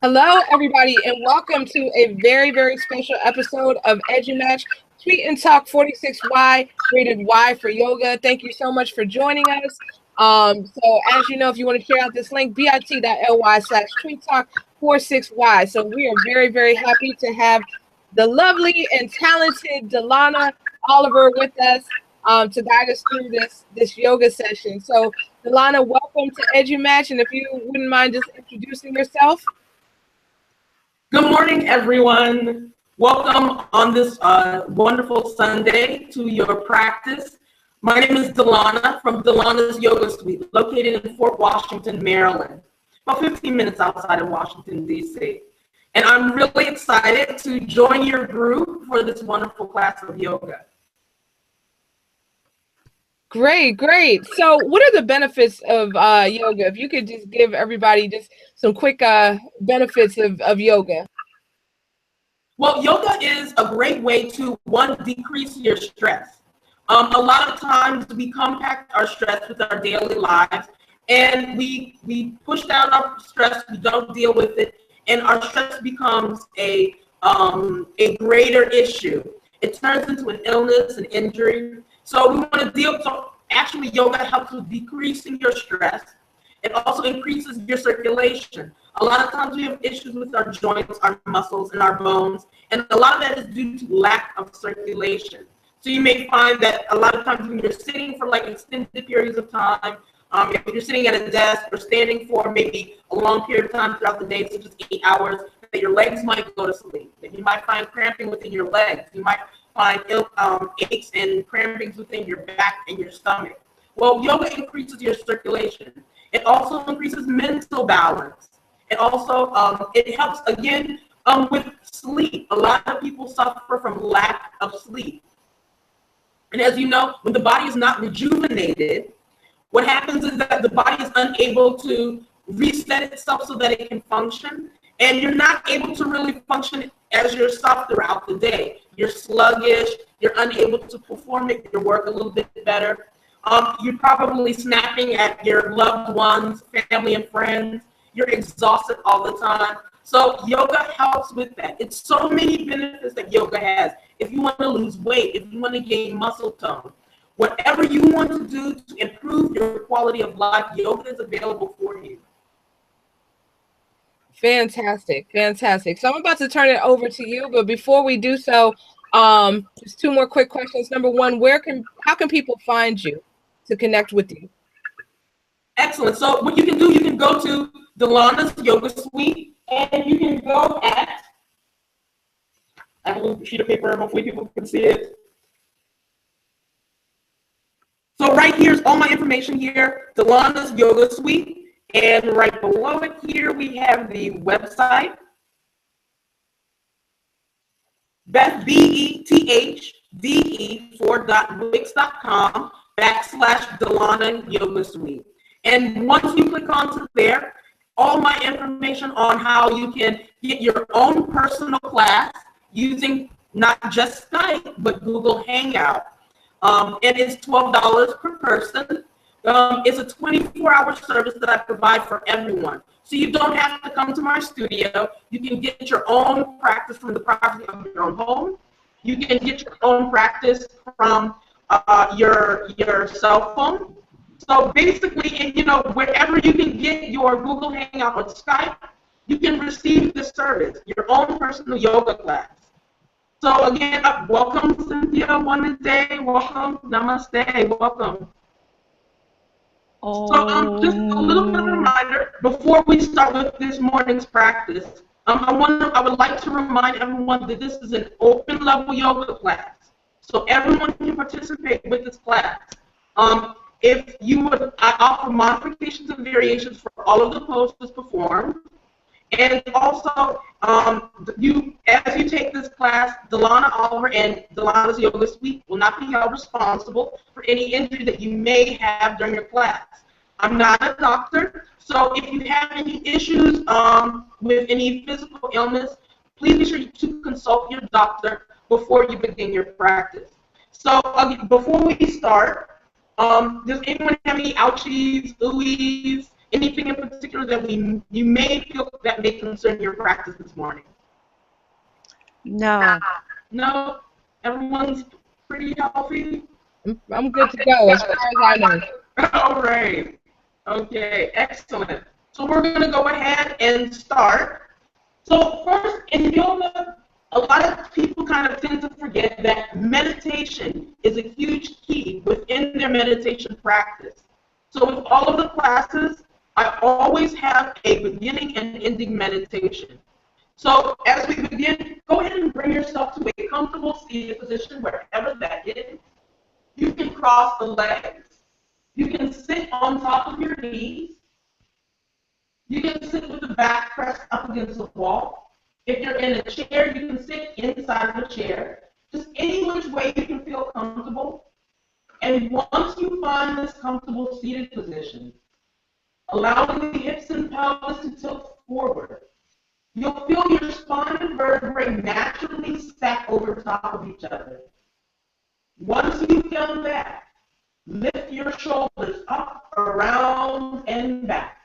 Hello, everybody, and welcome to a very, very special episode of EduMatch Tweet and Talk 46Y, rated Y for yoga. Thank you so much for joining us. So as you know, if you want to share out this link, bit.ly/tweet talk 46Y. So we are very, very happy to have the lovely and talented Delana Oliver with us to guide us through this yoga session. So Delana, welcome to EduMatch, and if you wouldn't mind just introducing yourself. Good morning, everyone. Welcome on this wonderful Sunday to your practice. My name is Delana from Delana's Yoga Suite, located in Fort Washington, Maryland, about 15 minutes outside of Washington, D.C. And I'm really excited to join your group for this wonderful class of yoga. Great, great. So what are the benefits of yoga? If you could just give everybody just some quick benefits of yoga. Well, yoga is a great way to, one, decrease your stress. A lot of times we compact our stress with our daily lives, and we push down our stress, we don't deal with it, and our stress becomes a greater issue. It turns into an illness, an injury. So we want to deal, so actually yoga helps with decreasing your stress. It also increases your circulation. A lot of times we have issues with our joints, our muscles, and our bones, and a lot of that is due to lack of circulation. So you may find that a lot of times when you're sitting for like extended periods of time, if you're sitting at a desk or standing for maybe a long period of time throughout the day, such as 8 hours, that your legs might go to sleep, that you might find cramping within your legs, you might find aches and crampings within your back and your stomach. Well, yoga increases your circulation. It also increases mental balance. It also it helps again with sleep. A lot of people suffer from lack of sleep. And as you know, when the body is not rejuvenated, what happens is that the body is unable to reset itself so that it can function. And you're not able to really function as yourself throughout the day. You're sluggish, you're unable to perform your work a little bit better. You're probably snapping at your loved ones, family and friends. You're exhausted all the time. So yoga helps with that. It's so many benefits that yoga has. If you want to lose weight, if you want to gain muscle tone, whatever you want to do to improve your quality of life, yoga is available for you. Fantastic, fantastic. So I'm about to turn it over to you, but before we do so, just two more quick questions. Number one, how can people find you to connect with you? Excellent. So what you can do, you can go to Delana's Yoga Suite, and you can go at, I have a little sheet of paper, hopefully people can see it. So right here's all my information here, Delana's Yoga Suite. And right below it here, we have the website, bethdE4.wix.com/Delana Yoga Suite. And once you click onto there, all my information on how you can get your own personal class using not just Skype, but Google Hangout. And it's $12 per person. It's a 24-hour service that I provide for everyone. So you don't have to come to my studio. You can get your own practice from the privacy of your own home. You can get your own practice from your cell phone. So basically, wherever you can get your Google Hangout or Skype, you can receive this service, your own personal yoga class. So again, welcome, Cynthia, one day, welcome, namaste, welcome. So just a little bit of a reminder before we start with this morning's practice. I would like to remind everyone that this is an open level yoga class, so everyone can participate with this class. If you would, I offer modifications and variations for all of the poses performed, and also as you take this class, Delana Oliver and Delana's Yoga Suite will not be held responsible for any injury that you may have during your class. I'm not a doctor, so if you have any issues with any physical illness, please be sure to consult your doctor before you begin your practice. So before we start, does anyone have any ouchies, oohies, anything in particular that you may feel that may concern your practice this morning? No. No? Everyone's pretty healthy? I'm good to go as far as I know. All right. Okay, excellent. So we're going to go ahead and start. So first, in yoga, a lot of people kind of tend to forget that meditation is a huge key within their meditation practice. So with all of the classes, I always have a beginning and ending meditation. So as we begin, go ahead and bring yourself to a comfortable seated position, wherever that is. You can cross the legs. You can sit on top of your knees. You can sit with the back pressed up against the wall. If you're in a chair, you can sit inside of a chair. Just any which way you can feel comfortable. And once you find this comfortable seated position, allowing the hips and pelvis to tilt forward, you'll feel your spine and vertebrae naturally stack over top of each other. Once you've done that, lift your shoulders up, around, and back.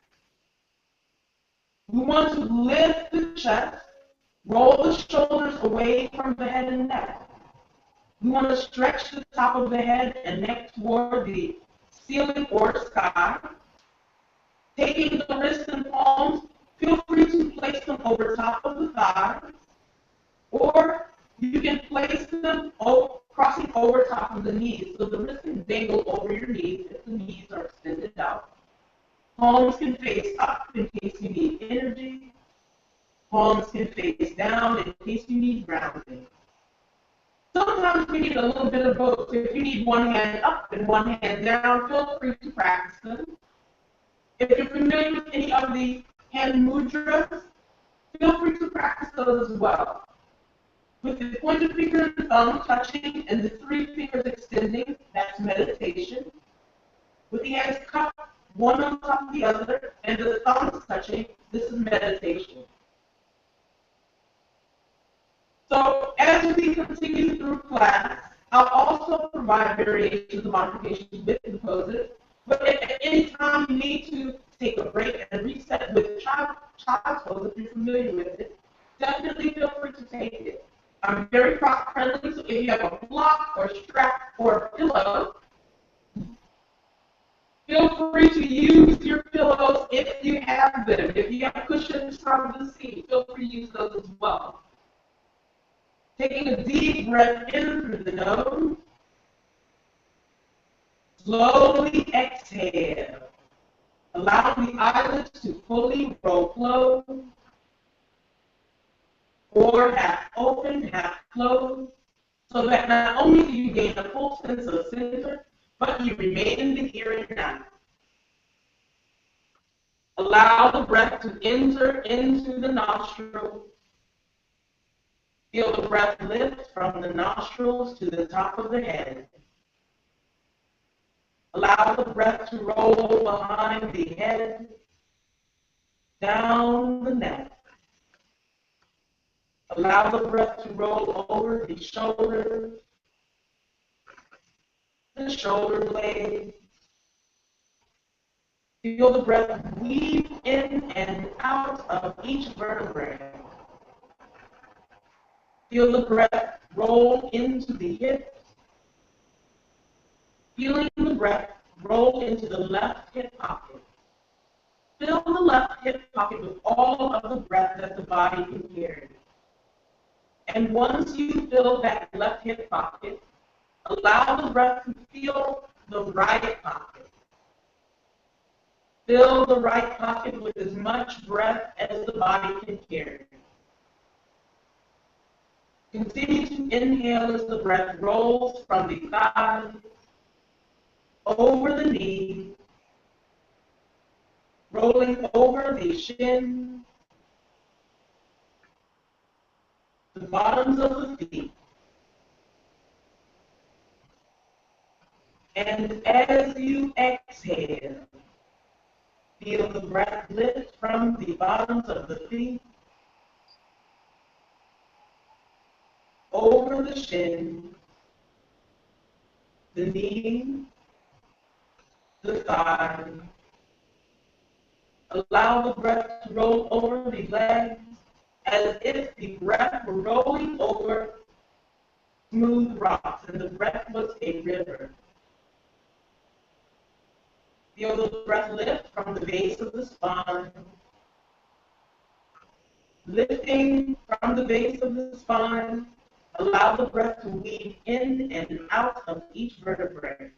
We want to lift the chest, roll the shoulders away from the head and neck. We want to stretch the top of the head and neck toward the ceiling or sky. Taking the wrists and palms, feel free to place them over top of the thighs, or you can place them crossing over top of the knees, so the wrists can dangle over your knees if the knees are extended out. Palms can face up in case you need energy. Palms can face down in case you need grounding. Sometimes we need a little bit of both. If you need one hand up and one hand down, feel free to practice them. If you're familiar with any of the hand mudras, feel free to practice those as well. With the pointer finger and thumb touching and the three fingers extending, that's meditation. With the hands cupped, one on top of the other, and the thumbs touching, this is meditation. So as we continue through class, I'll also provide variations and modifications with the poses. But at any time you need to take a break and reset with child's pose, if you're familiar with it, definitely feel free to take it. I'm very crop friendly, so if you have a block or strap or a pillow, feel free to use your pillows if you have them. If you have cushions from the seat, feel free to use those as well. Taking a deep breath in through the nose. Slowly exhale. Allow the eyelids to fully roll closed, or half open, half closed, so that not only do you gain a full sense of center, but you remain in the here and now. Allow the breath to enter into the nostrils. Feel the breath lift from the nostrils to the top of the head. Allow the breath to roll behind the head, down the neck. Allow the breath to roll over the shoulders, the shoulder blades. Feel the breath weave in and out of each vertebrae. Feel the breath roll into the hips. Feeling the breath roll into the left hip pocket. Fill the left hip pocket with all of the breath that the body can carry. And once you fill that left hip pocket, allow the breath to fill the right pocket. Fill the right pocket with as much breath as the body can carry. Continue to inhale as the breath rolls from the thighs, over the knees, rolling over the shins, the bottoms of the feet. And as you exhale, feel the breath lift from the bottoms of the feet, over the shins, the knees, the thighs, Allow the breath to roll over the legs as if the breath were rolling over smooth rocks and the breath was a river. Feel the breath lift from the base of the spine, lifting from the base of the spine. Allow the breath to weave in and out of each vertebrae,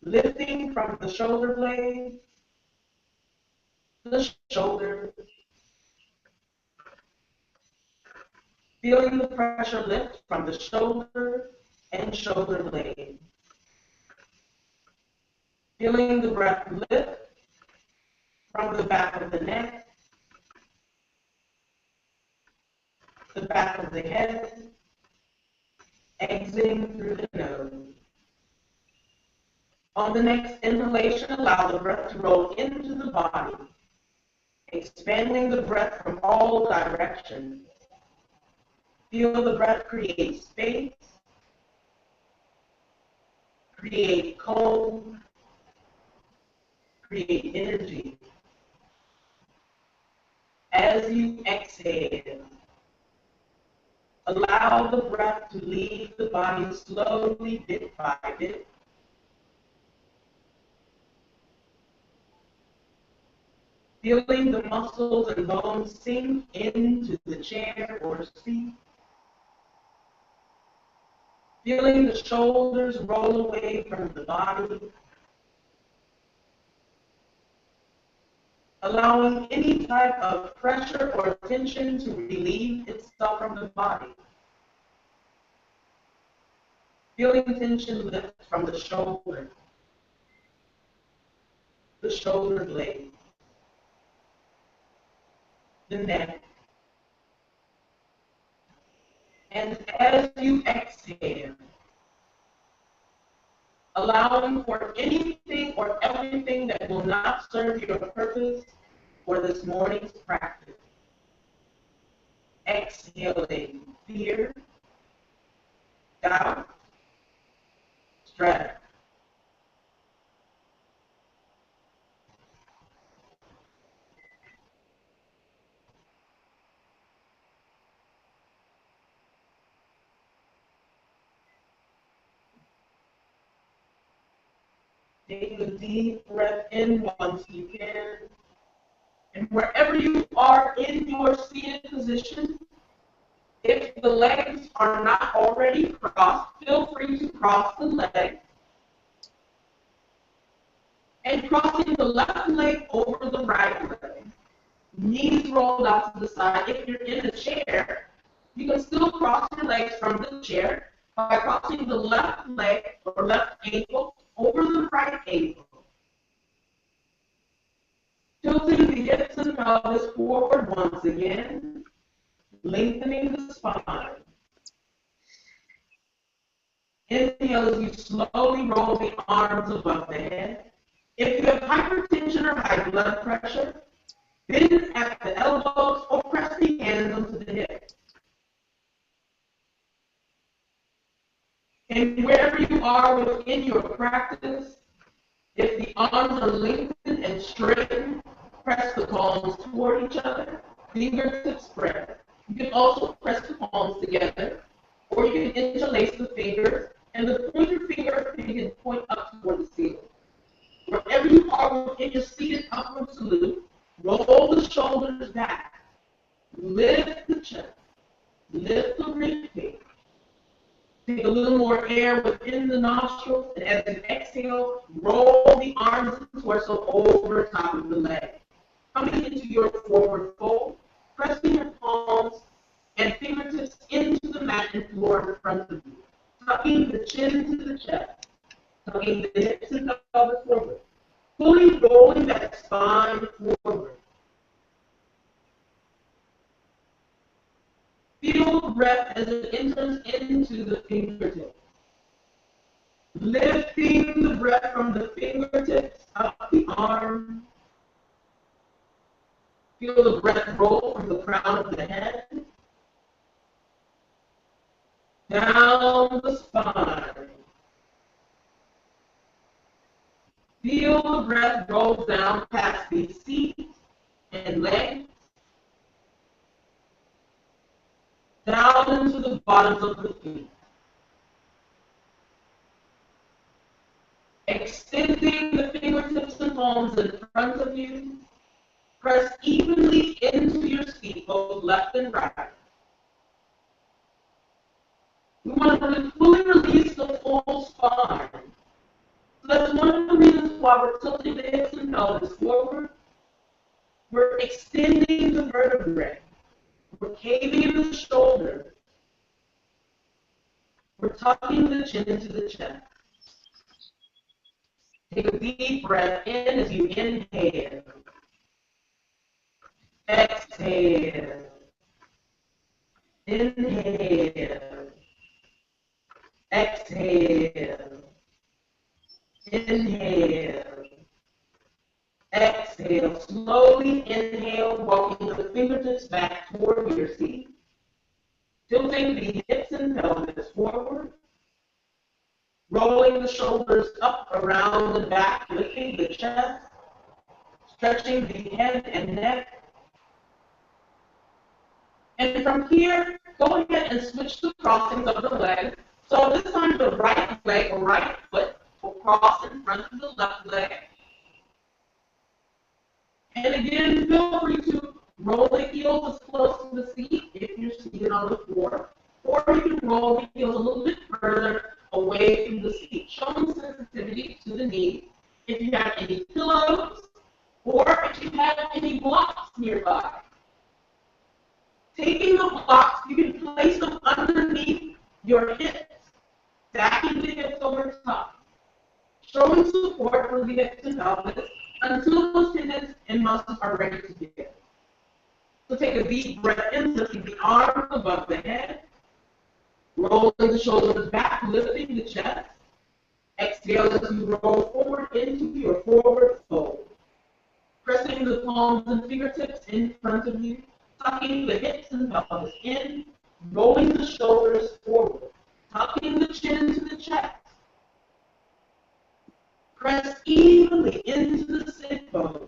lifting from the shoulder blades, the shoulders, feeling the pressure lift from the shoulder and shoulder blades, feeling the breath lift from the back of the neck, the back of the head, exiting through the nose. On the next inhalation, allow the breath to roll into the body, expanding the breath from all directions. Feel the breath create space, create calm, create energy. As you exhale, allow the breath to leave the body slowly, bit by bit. Feeling the muscles and bones sink into the chair or seat. Feeling the shoulders roll away from the body. Allowing any type of pressure or tension to relieve itself from the body. Feeling tension lift from the shoulder blade, the neck. And as you exhale, allowing for anything or everything that will not serve your purpose for this morning's practice. Exhaling fear, doubt, stress. Take a deep breath in once you can. And wherever you are in your seated position, if the legs are not already crossed, feel free to cross the legs. And crossing the left leg over the right leg. Knees rolled out to the side. If you're in a chair, you can still cross your legs from the chair by crossing the left leg or left ankle over the right ankle. Tilting the hips and pelvis forward once again, lengthening the spine. Inhale as you slowly roll the arms above the head. If you have hypertension or high blood pressure, bend at the elbows or press the hands onto the hips. And wherever you are within your practice, if the arms are lengthened and straightened, press the palms toward each other, fingertips spread. You can also press the palms together, or you can interlace the fingers, and the pointer finger can point up toward the ceiling. Wherever you are within your seated upward salute, roll the shoulders back, lift the chest, lift the rib cage. Take a little more air within the nostrils, and as you exhale, roll the arms and torso over top of the leg. Coming into your forward fold, pressing your palms and fingertips into the mat and floor in front of you. Tucking the chin into the chest, tucking the hips and pelvis forward. Fully rolling that spine forward. Feel the breath as it enters into the fingertips. Lifting the breath from the fingertips up the arm. Feel the breath roll from the crown of the head down the spine. Feel feel the breath roll down past the seat and legs, down into the bottoms of the feet. Extending the fingertips and palms in front of you. Press evenly into your seat, both left and right. We want to fully release the full spine. So that's one of the reasons why we're tilting the hips and pelvis forward. We're extending the vertebrae. We're caving in the shoulders. We're tucking the chin into the chest. Take a deep breath in as you inhale. Exhale. Inhale. Exhale. Inhale. Exhale. Slowly inhale, walking the fingertips back toward your seat. Tilting the hips and pelvis forward. Rolling the shoulders up around the back, lifting the chest. Stretching the head and neck. And from here, go ahead and switch the crossings of the legs. So this time the right leg or right foot will cross in front of the left leg. And again, feel free to roll the heels as close to the seat if you're seated on the floor. Or you can roll the heels a little bit further away from the seat, showing sensitivity to the knees. If you have any pillows, or if you have any blocks nearby. Taking the blocks, you can place them underneath your hips, stacking the hips over top, showing support for the hips and pelvis until those tendons and muscles are ready to begin. So take a deep breath in, lifting the arms above the head, rolling the shoulders back, lifting the chest. Exhale as you roll forward into your forward fold. Pressing the palms and fingertips in front of you, tucking the hips and pelvis in, rolling the shoulders forward, tucking the chin to the chest. Press evenly into the sit bone.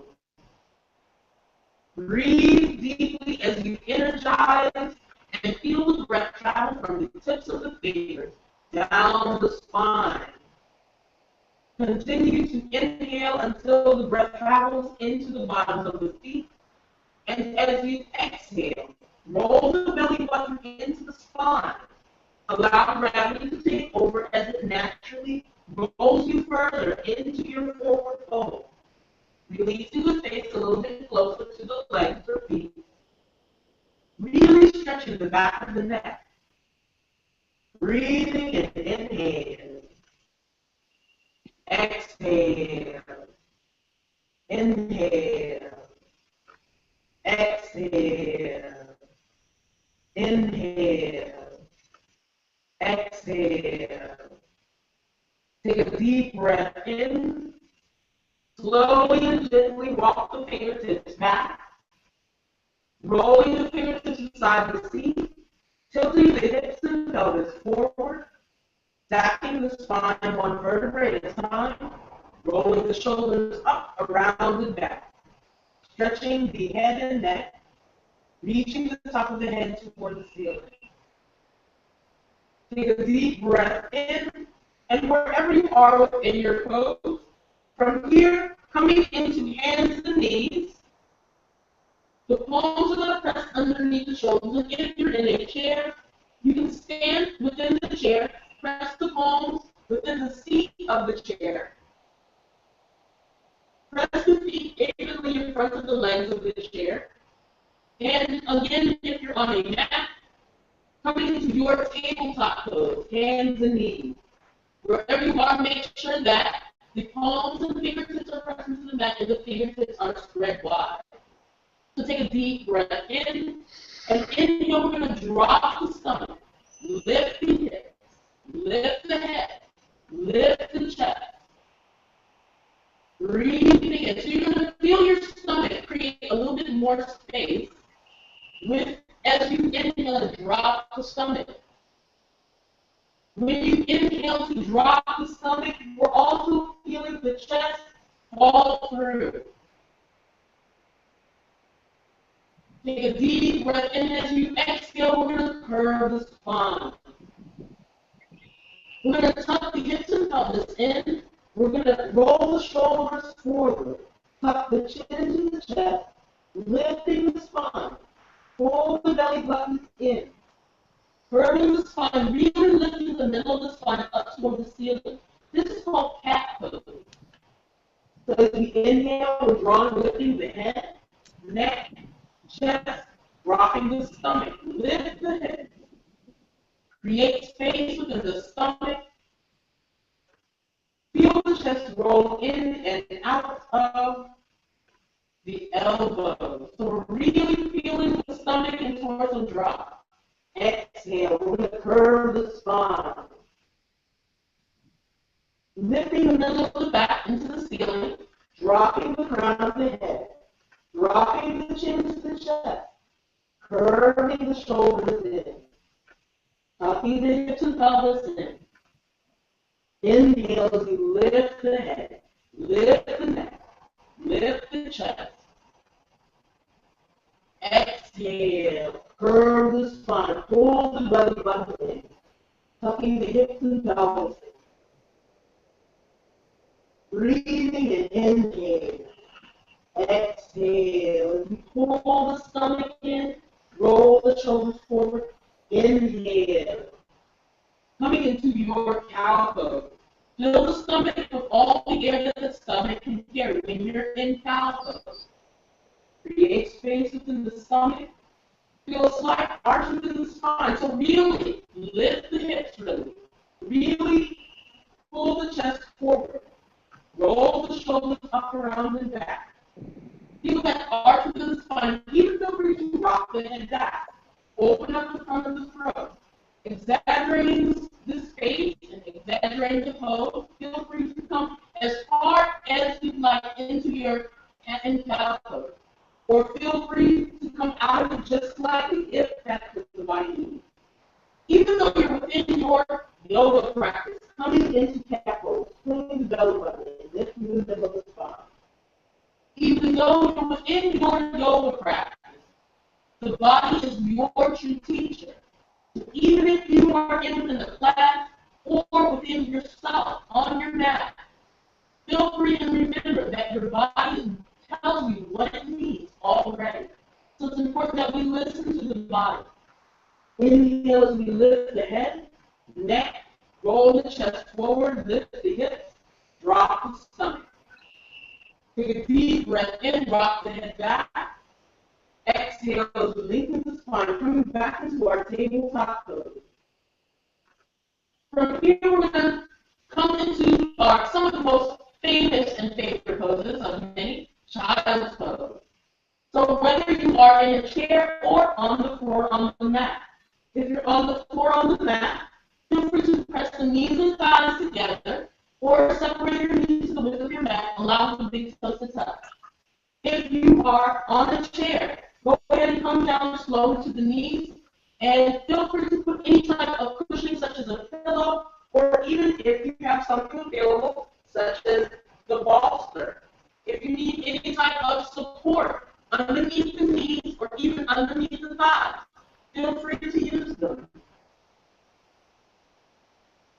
Breathe deeply as you energize and feel the breath travel from the tips of the fingers down the spine. Continue to inhale until the breath travels into the bottoms of the feet. And as you exhale, roll the belly button into the spine. Allow gravity to take over as it naturally rolls you further into your forward fold. Releasing the face a little bit closer to the legs or feet. Really stretching the back of the neck. Breathing and inhale. Exhale. Inhale. Exhale. Inhale. Exhale. Take a deep breath in. Slowly and gently walk the fingertips back. Rolling the fingertips inside the seat. Tilting the hips and pelvis forward. Stacking the spine one vertebrae at a time. Rolling the shoulders up around the back. Stretching the head and neck. Reaching the top of the head toward the ceiling. Take a deep breath in. And wherever you are within your pose, from here, coming into hands and knees, the palms are going to press underneath the shoulders. And if you're in a chair, you can stand within the chair, press the palms within the seat of the chair. Press the feet evenly in front of the legs of the chair. And again, if you're on a mat, coming into your tabletop pose, hands and knees. Wherever you are, make sure that the palms and fingertips are pressing to the mat and the fingertips are spread wide. So take a deep breath in, and inhale, we're going to drop the stomach, lift the hips, lift the head, lift the chest. Breathing in. So you're going to feel your stomach create a little bit more space as you inhale to drop the stomach. When you inhale to drop the stomach, we're also feeling the chest fall through. Take a deep breath in. As you exhale, we're going to curve the spine. We're going to tuck the hips and pelvis in. We're going to roll the shoulders forward. Tuck the chin to the chest, lifting the spine. Pull the belly button in. Curving the spine, really lifting the middle of the spine up toward the ceiling. This is called cat pose. So as we inhale, we're drawing, lifting the head, neck, chest, dropping the stomach. Lift the head. Create space within the stomach. Feel the chest roll in and out of the elbows. So we're really feeling the stomach and torso drop. Exhale, we're going to curve the spine. Lifting the middle of the back into the ceiling, dropping the crown of the head, dropping the chin to the chest, curving the shoulders in, tucking the hips and pelvis in. Inhale as you lift the head, lift the neck, lift the chest. Exhale, curve the spine, pull the belly button in, tucking the hips and pelvis in. Breathing and inhale. Exhale. As you pull the stomach in, roll the shoulders forward. Inhale. Coming into your cow pose. Fill the stomach with all the air that the stomach can carry when you're in cow pose. Create space within the stomach. Feel a slight arch within the spine. So really lift the hips really. Really pull the chest forward. Roll the shoulders up, around, and back. Feel that arch within the spine. Even feel free to rock the head back. Open up the front of the throat. Exaggerating the space and exaggerating the pose. Feel free to come as far as you'd like into your cat and cow pose. Or feel free to come out of it just slightly if that's what the body needs. Even though you're within your yoga practice, coming into cat pose, pulling the belly button in, lifting the middle of the spine. Even though you're within your yoga practice, the body is your true teacher. So even if you are within the class or within yourself on your mat, feel free to remember that your body tells you what it needs already. So it's important that we listen to the body. Inhale as we lift the head, neck, roll the chest forward, lift the hips, drop the stomach. Take a deep breath in, rock the head back. Exhale as we lengthen the spine, coming back into our tabletop pose. From here, we're going to come into some of the most famous and favorite poses of many, child's pose. So whether you are in a chair or on the floor on the mat, if you're on the floor on the mat, feel free to press the knees and thighs together or separate your knees to the width of your mat, allow the big toes to touch. If you are on a chair, go ahead and come down slowly to the knees and feel free to put any type of cushioning such as a pillow or even if you have something available such as the bolster. If you need any type of support underneath the knees or even underneath the thighs, feel free to use them.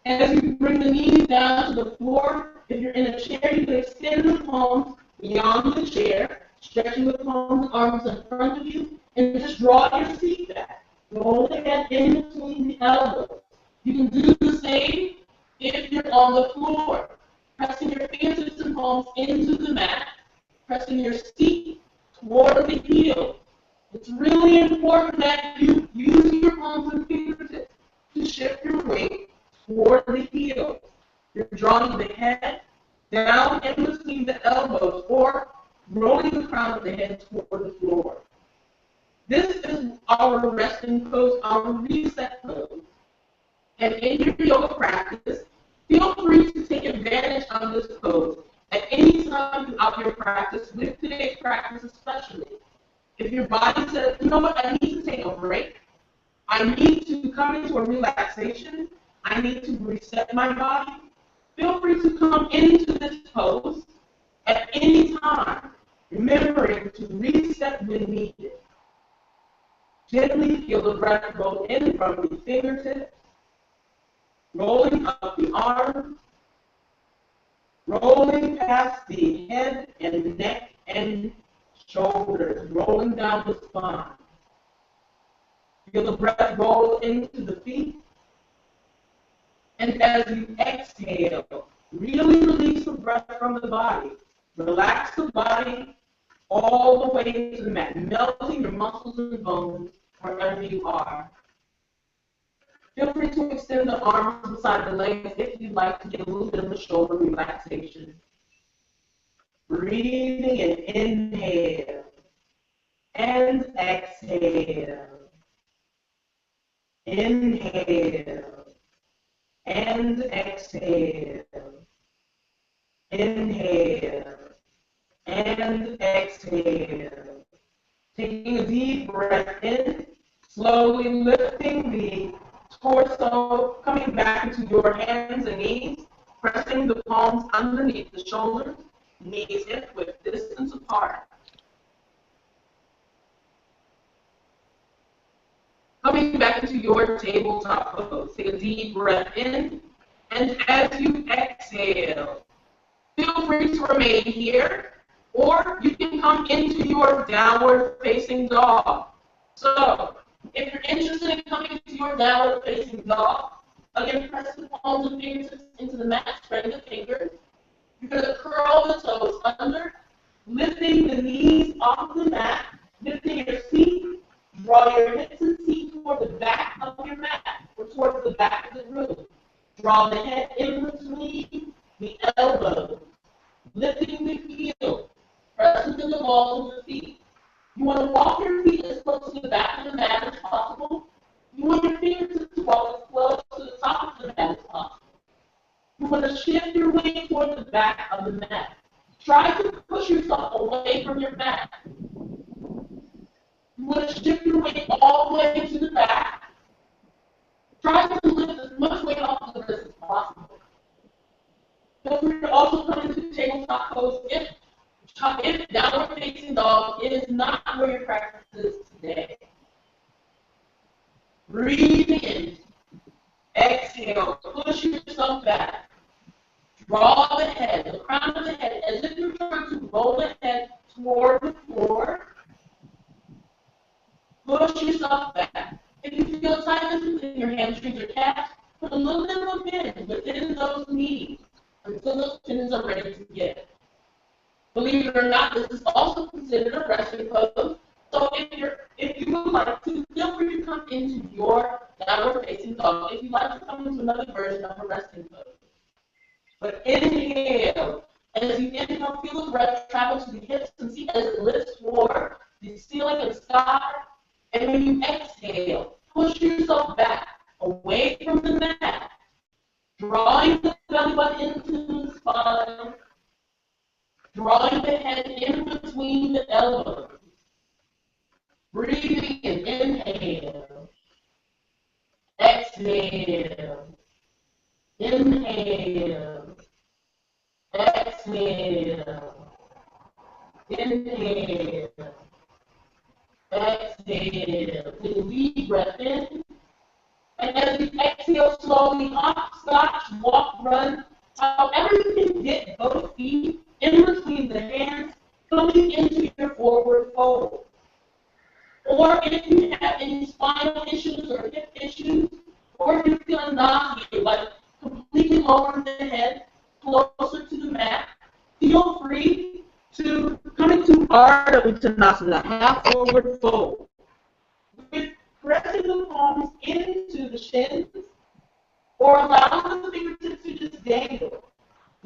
As you bring the knees down to the floor, if you're in a chair, you can extend the palms beyond the chair, stretching the palms and arms in front of you, and just draw your seat back. Roll the head in between the elbows. You can do the same if you're on the floor, pressing your fingertips and palms into the mat, pressing your seat toward the heel. It's really important that you use your palms and fingertips to shift your weight toward the heel. You're drawing the head down in between the elbows or rolling the crown of the head toward the floor. This is our resting pose, our reset pose. And in your yoga practice, feel free to take advantage of this pose at any time throughout your practice, with today's practice especially. If your body says, you know what, I need to take a break, I need to come into a relaxation, I need to reset my body, feel free to come into this pose At any time, remembering to reset when needed. Gently feel the breath roll in from the fingertips, rolling up the arms, rolling past the head and neck and shoulders, rolling down the spine. Feel the breath roll into the feet. And as you exhale, really release the breath from the body. Relax the body all the way into the mat, melting your muscles and bones wherever you are. Feel free to extend the arms beside the legs if you'd like to get a little bit of the shoulder relaxation. Breathing and inhale and exhale. Inhale and exhale. Inhale and exhale. Taking a deep breath in, slowly lifting the torso, coming back into your hands and knees, pressing the palms underneath the shoulders, knees hip width distance apart. Coming back into your tabletop pose, take a deep breath in, and as you exhale, feel free to remain here, or you can come into your downward facing dog. So, if you're interested in coming into your downward facing dog, again, press the palms and fingertips into the mat, spreading the fingers. You're going to curl the toes under, lifting the knees off the mat, lifting your feet, draw your hips and feet toward the back of your mat, or towards the back of the room. Draw the head in between the elbows, lifting the heels, pressing to the balls of the feet. You want to walk your feet as close to the back of the mat as possible. You want your fingertips to walk as close to the top of the mat as possible. You want to shift your weight toward the back of the mat. Try to push yourself away from your mat. You want to shift your weight all the way to the back. Try to lift as much weight off the wrist as possible. Feel free to also come into tabletop pose if downward facing dog is not where your practice is today. Breathe in. Exhale. Push yourself back. Draw the head, the crown of the head, as if you're trying to roll the head toward the floor. Push yourself back. If you feel tightness in your hamstrings or calves, put a little bit of a bend within those knees until those tendons are ready to give. Believe it or not, this is also considered a resting pose. So if you would like to, feel free to come into your downward facing dog. If you'd like to come into another version of a resting pose. But inhale. As you inhale, feel the breath travel to the hips and see as it lifts toward the ceiling and sky. And when you exhale, push yourself back away from the mat, drawing the belly button into the spine, drawing the head in between the elbows. Breathing in, inhale, exhale, inhale, exhale, inhale, exhale. Take a deep breath in. And as you exhale slowly, hopscotch, walk, run, however you can get both feet in between the hands, coming into your forward fold. Or if you have any spinal issues or hip issues, or if you're feeling nauseated, like completely lowering the head closer to the mat, feel free to come into Ardha Uttanasana, half forward fold. With pressing the palms into the shins, or allowing the fingertips to just dangle.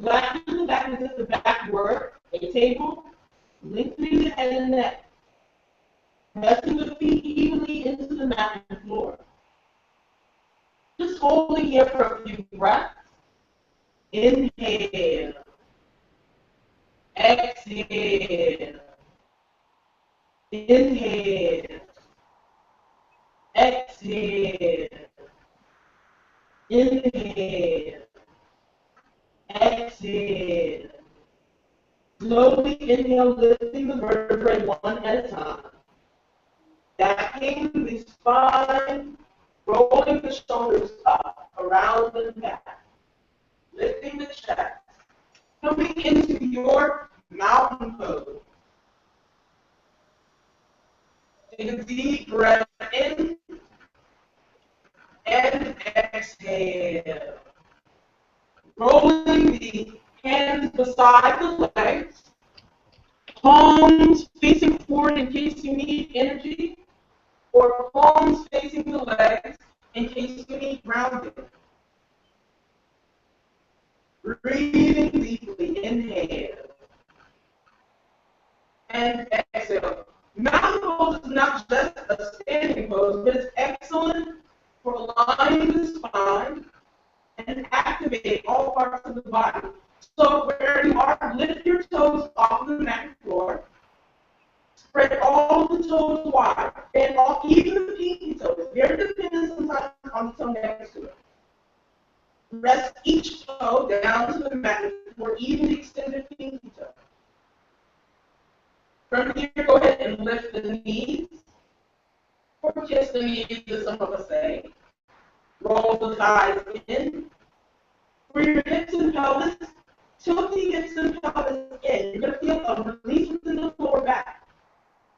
Flattening the back as if the back were a table, lengthening the head and neck. Pressing the feet evenly into the mat and floor. Just holding here for a few breaths. Inhale. Exhale. Inhale. Exhale. Inhale. Exhale. Slowly inhale, lifting the vertebrae one at a time. Backing the spine, rolling the shoulders up, around, and back. Lifting the chest. Coming into your mountain pose. Take a deep breath in and exhale. Rolling the hands beside the legs. Palms facing forward in case you need energy, or palms facing the legs in case you need grounding. Breathing deeply, inhale. And exhale. Mountain pose is not just a standing pose, but it's excellent for aligning the spine and activate all parts of the body. So where you are, lift your toes off the mat floor. Spread all the toes wide, and even the pinky toes. Very dependent sometimes on the toe next to it. Rest each toe down to the mat for even extended pinky toe. From here, go ahead and lift the knees, or kiss the knees, as some of us say. Roll the thighs in. For your hips and pelvis, tilt the hips and pelvis in. You're going to feel a release within the lower back.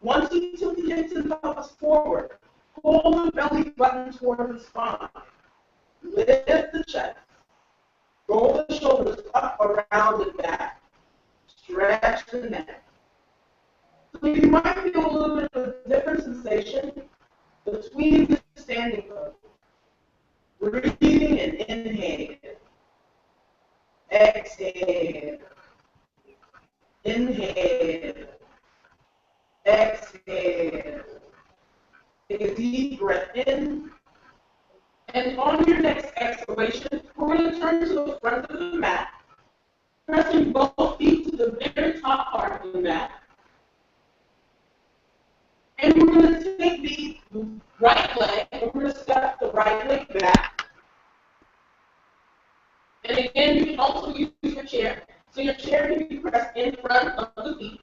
Once you tilt the hips and pelvis forward, pull the belly button toward the spine. Lift the chest. Roll the shoulders up, around, and back. Stretch the neck. So you might feel a little bit of a different sensation between the standing pose. Breathing and inhale. Exhale. Inhale. Exhale. Take a deep breath in. And on your next exhalation, we're going to turn to the front of the mat, pressing both feet to the very top part of the mat. And we're going to take the right leg, and we're going to step the right leg back. And again, you can also use your chair. So your chair can be pressed in front of the feet.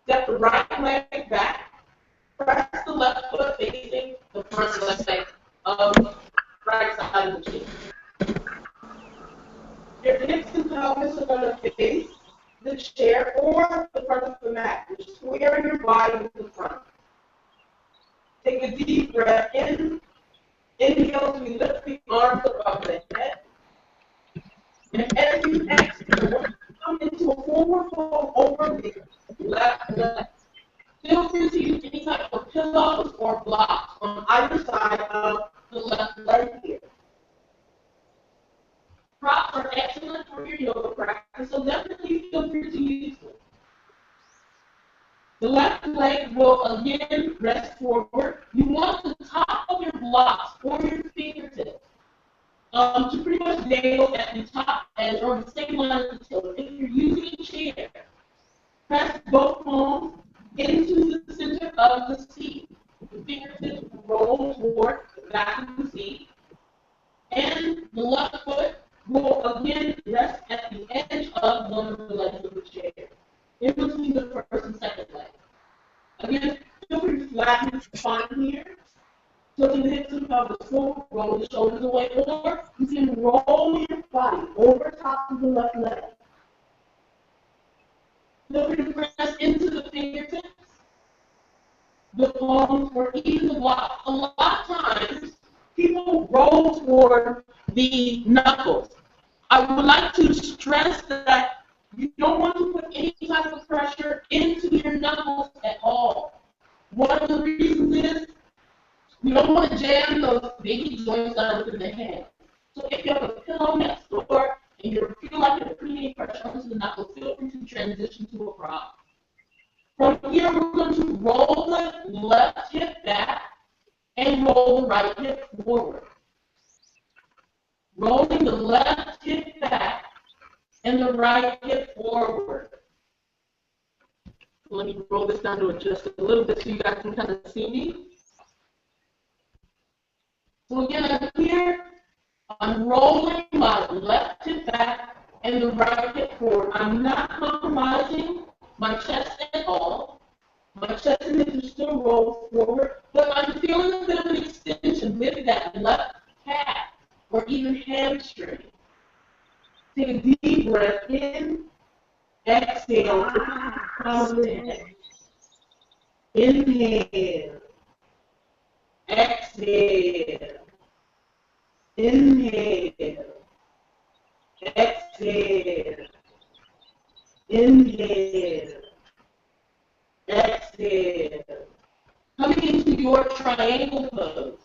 Step the right leg back. Press the left foot facing the front left leg of the right side of the chair. Your hips and pelvis are going to face the chair or the front of the mat. You're squaring your body with the front. Take a deep breath in. Inhale as we lift the arms above the head. And as you exhale, come into a forward fold over the left leg. Feel free to use any type of pillows or blocks on either side of the left leg here. Props are excellent for your yoga practice, so definitely feel free to use them. The left leg will again rest forward. You want the top of your blocks or your fingertips to pretty much dangle at the top edge or the same line of the toe. If you're using a chair, press both palms into the center of the seat. The fingertips roll toward the back of the seat. And the left foot will again rest at the edge of one of the legs of the chair, in between the first and second leg. Again, feel free to flatten the spine here. Tilting the hips and pelvis forward, roll the shoulders away, or you can roll your body over top of the left leg. Feel free to press into the fingertips, the palms, or even the blocks. A lot of times, people roll toward the knuckles. I would like to stress that you don't want to put any type of pressure into your knuckles at all. One of the reasons is you don't want to jam those baby joints down to the head. So if you have a pillow next door and you feel like you're putting any pressure onto the knuckles, feel free to transition to a prop. From here, we're going to roll the left hip back and roll the right hip forward. Rolling the left hip back and the right hip forward. Let me roll this down to just a little bit so you guys can kind of see me. So again, I'm here. I'm rolling my left hip back and the right hip forward. I'm not compromising my chest and all. My chest and hips are still rolled forward, but I'm feeling a bit of an extension with that left calf or even hamstring. Take a deep breath in. Exhale. Inhale. Exhale. Inhale. Exhale. Inhale. Exhale. Coming into your triangle pose.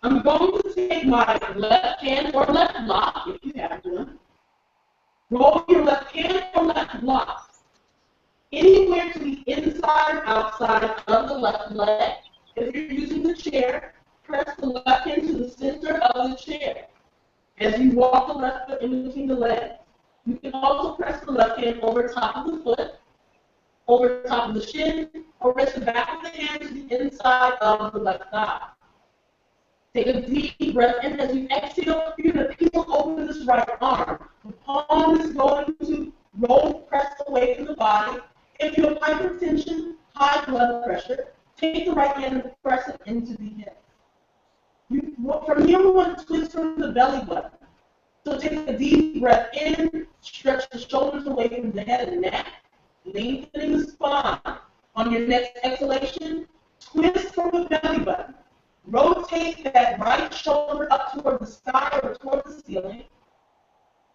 I'm going to take my left hand or left block, if you have one. Roll your left hand or left block anywhere to the inside or outside of the left leg. If you're using the chair, press the left hand to the center of the chair. As you walk the left foot in between the legs, you can also press the left hand over top of the foot, over top of the shin, or rest the back of the hand to the inside of the left thigh. Take a deep breath in. As you exhale, you're going to peel over this right arm. The palm is going to roll, press away from the body. If you have hypertension, high blood pressure, take the right hand and press it into the hip. From here, we want to twist from the belly button. So take a deep breath in, stretch the shoulders away from the head and neck, lengthening the spine. On your next exhalation, twist from the belly button. Rotate that right shoulder up toward the sky or toward the ceiling.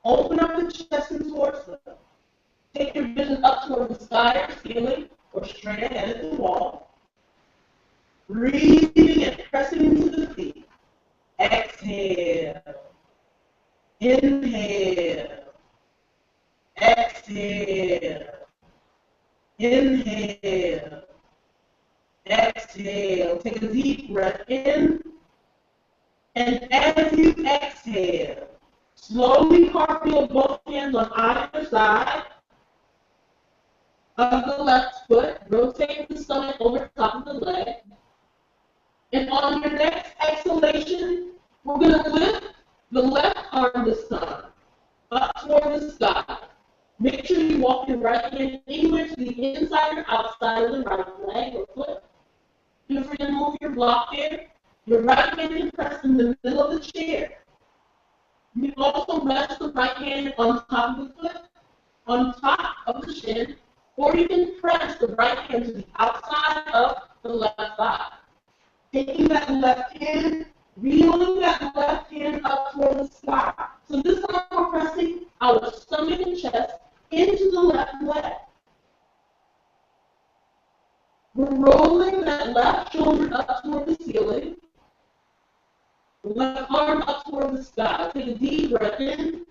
Open up the chest and torso. Take your vision up toward the sky or ceiling or straight ahead at the wall. Breathing and pressing into the feet. Exhale. Inhale. Exhale. Inhale. Exhale. Take a deep breath in. And as you exhale, slowly cartwheel both hands on either side of the left foot. Rotate the stomach over top of the leg. And on your next exhalation, we're going to lift the left arm this time up toward the sky. Make sure you walk your right hand anywhere to the inside or outside of the right leg or foot. Feel free to move your block here. Your right hand can press in the middle of the chair. You can also rest the right hand on top of the foot, on top of the shin, or you can press the right hand to the outside of the left thigh. Taking that left hand, reeling that left hand up toward the sky. So this time we're pressing our stomach and chest into the left leg. We're rolling that left shoulder up toward the ceiling. Left arm up toward the sky. Take a deep breath in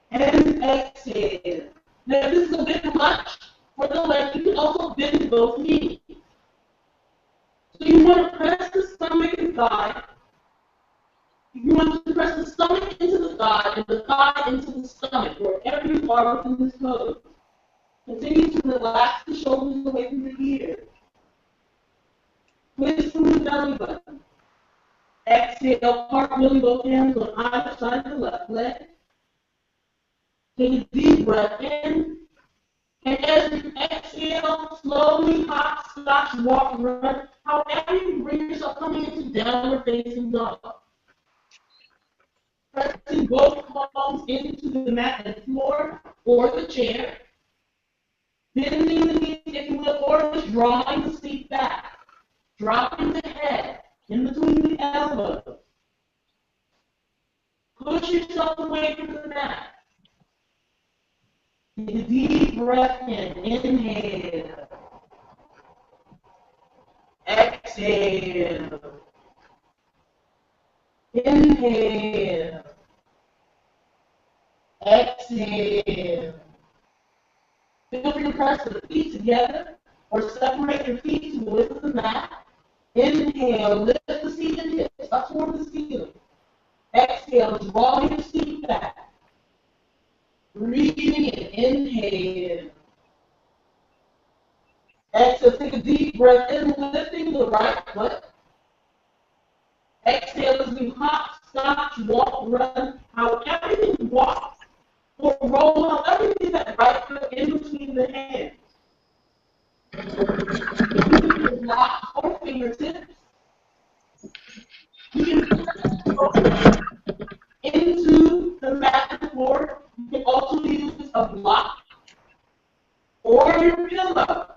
and exhale. Now, if this is a bit much for the leg, you can also bend both knees. So you want to press the stomach and thigh. You want to press the stomach into the thigh and the thigh into the stomach, wherever you are within this pose. Continue to relax the shoulders away from the ears. Twist from the belly button. Exhale, cartwheeling both hands on either side of the left leg. Take a deep breath in. And as you exhale, slowly hop, scotch, walk, run. However you bring yourself coming into downward facing dog. Pressing both palms into the mat and floor or the chair. Bending the knees, if you will, or just drawing the seat back. Dropping the head in between the elbows. Push yourself away from the mat. Take a deep breath in. Inhale. Exhale. Inhale. Exhale. Feel free to press the feet together or separate your feet to the width of the mat. Inhale, lift the seat and hips up toward the ceiling. Exhale, draw your seat back. Breathing in, inhale. Exhale, take a deep breath in, lifting the right foot. Exhale as we hop, scotch, walk, run. However you walk or roll, however you get that right foot in between the hands. Using blocks or fingertips, you can press into the mat and floor. You can also use a block or your pillow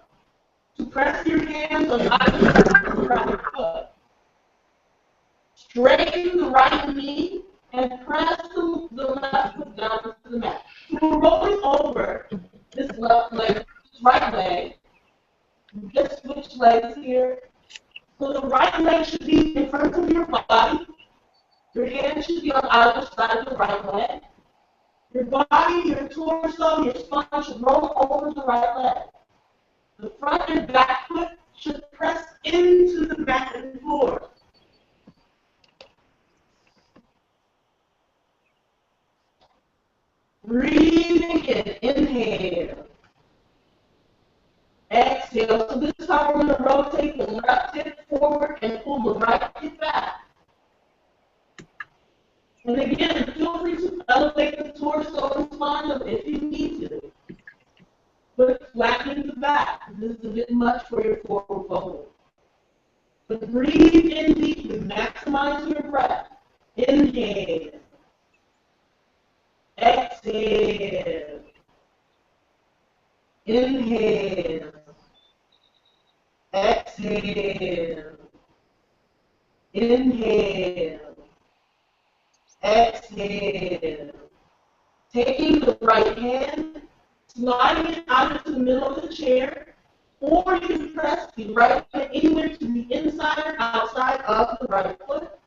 to press your hands on either side of the right foot. Straighten the right knee and press the left foot down to the mat. So we're rolling over this left leg, this right leg. Just switch legs here. So the right leg should be in front of your body. Your hands should be on either side of the right leg. Your body, your torso, your spine should roll over the right leg. The front and back foot should press into the mat and floor. Breathing in, inhale. Exhale. So this time we're going to rotate the left hip forward and pull the right hip back. And again, feel free to elevate the torso and spine if you need to. But flattening the back. This is a bit much for your forward fold. But breathe in deeply. Maximize your breath. Inhale. Exhale. Inhale. Exhale. Inhale. Exhale. Taking the right hand, sliding it out into the middle of the chair, or you can press the right hand anywhere to the inside or outside of the right foot,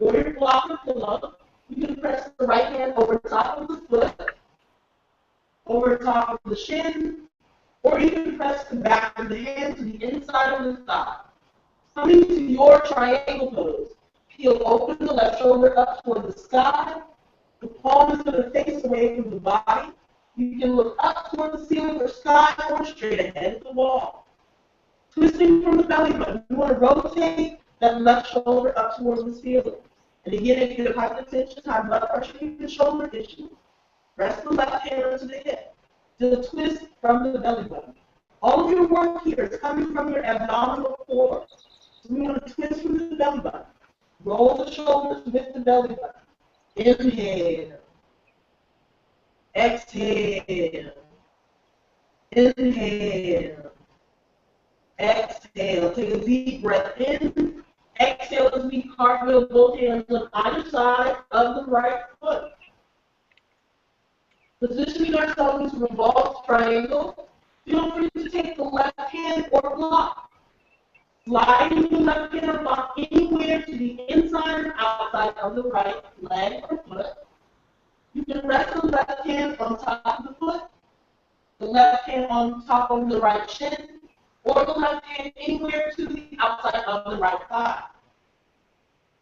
or your block or pillow. You can press the right hand over top of the foot, over top of the shin, or you can press the back of the hand to the inside of the thigh. Coming to your triangle pose, peel open the left shoulder up toward the sky. The palm is going to face away from the body. You can look up toward the ceiling or sky or straight ahead of the wall. Twisting from the belly button, you want to rotate that left shoulder up toward the ceiling. And again, if you have hypertension, high blood pressure, and shoulder issues, press the left hand onto the hip. Do a twist from the belly button. All of your work here is coming from your abdominal core. So we want to twist from the belly button. Roll the shoulders with the belly button. Inhale. Exhale. Inhale. Exhale. Take a deep breath in. Exhale as we cartwheel both hands on either side of the right foot. Positioning ourselves into revolved triangle. Feel free to take the left hand or block. Sliding the left hand or block anywhere to the inside or outside of the right leg or foot. You can rest the left hand on top of the foot, the left hand on top of the right shin, or the left hand anywhere to the outside of the right thigh.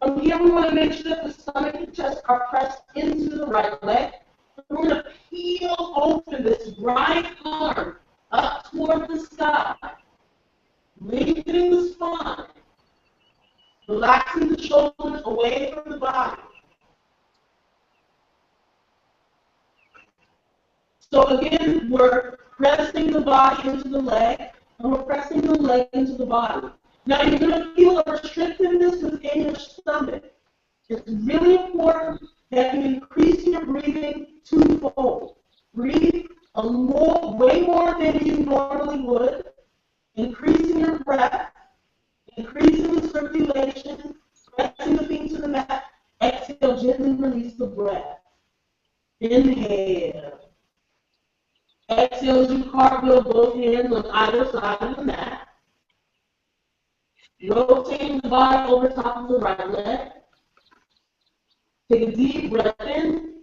From here, we want to make sure that the stomach and chest are pressed into the right leg. We're going to peel open this right arm up toward the sky, lengthening the spine, relaxing the shoulders away from the body. So again, we're pressing the body into the leg, and we're pressing the leg into the body. Now you're going to feel a restrictiveness within your stomach. It's really important that you increase your breathing twofold. Breathe way more than you normally would, increasing your breath, increasing the circulation, pressing the feet to the mat. Exhale, gently release the breath. Inhale. Exhale as you cartwheel both hands on either side of the mat. Rotating the body over top of the right leg. Take a deep breath in.